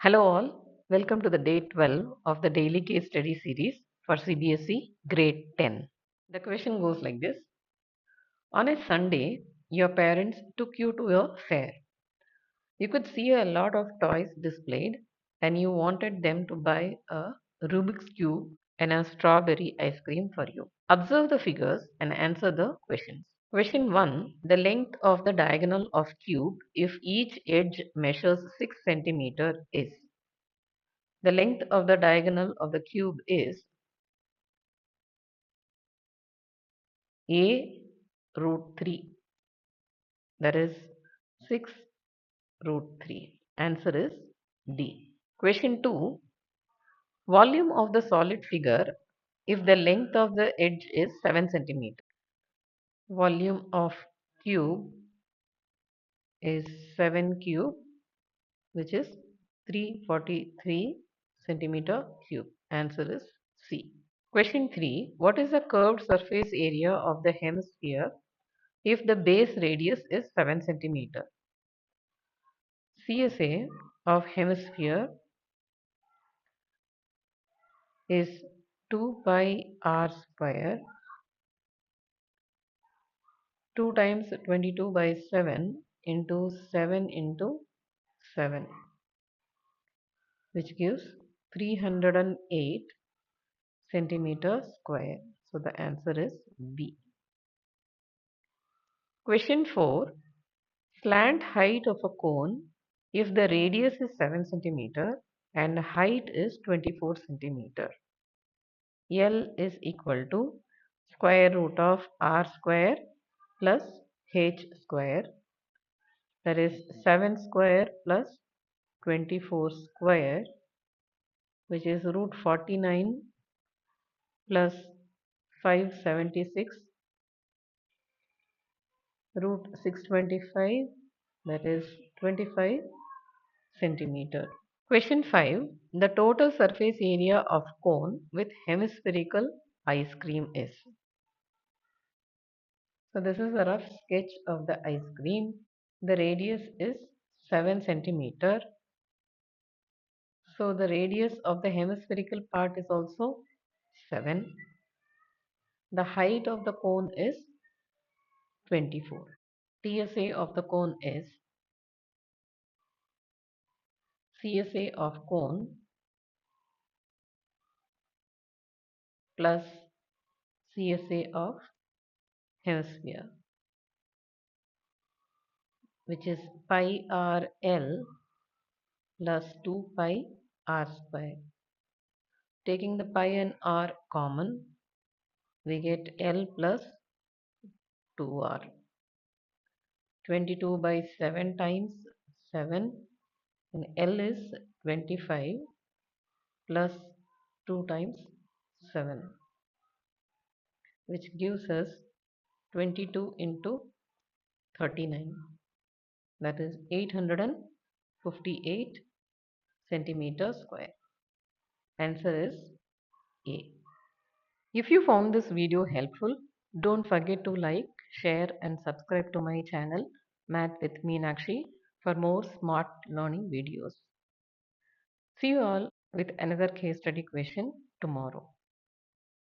Hello all, welcome to the day 12 of the daily case study series for CBSE grade 10. The question goes like this. On a Sunday, your parents took you to a fair. You could see a lot of toys displayed and you wanted them to buy a Rubik's Cube and a strawberry ice cream for you. Observe the figures and answer the questions. Question 1. The length of the diagonal of cube if each edge measures 6 centimeter is. The length of the diagonal of the cube is a root 3, that is 6 root 3. Answer is D. Question 2. Volume of the solid figure if the length of the edge is 7 centimeter. Volume of cube is 7 cube, which is 343 centimeter cube. Answer is C. Question 3. What is the curved surface area of the hemisphere if the base radius is 7 centimeter? CSA of hemisphere is 2 pi r square 2 times 22 by 7 into 7 into 7, which gives 308 centimeter square. So the answer is B. Question 4. Slant height of a cone if the radius is 7 centimeter and height is 24 centimeter. L is equal to square root of r square plus h square, that is 7 square plus 24 square, which is root 49 plus 576 root 625, that is 25 centimeter. Question 5. The total surface area of cone with hemispherical ice cream is. So this is a rough sketch of the ice cream. The radius is 7 centimeter. So the radius of the hemispherical part is also 7. The height of the cone is 24. TSA of the cone is CSA of cone plus CSA of hemisphere, which is pi r L plus 2 pi r square. Taking the pi and r common, we get L plus 2r. 22 by 7 times 7, and L is 25 plus 2 times 7, which gives us 22 into 39, that is 858 centimeter square. Answer is A. If you found this video helpful, don't forget to like, share and subscribe to my channel Math with Meenakshi for more smart learning videos. See you all with another case study question tomorrow.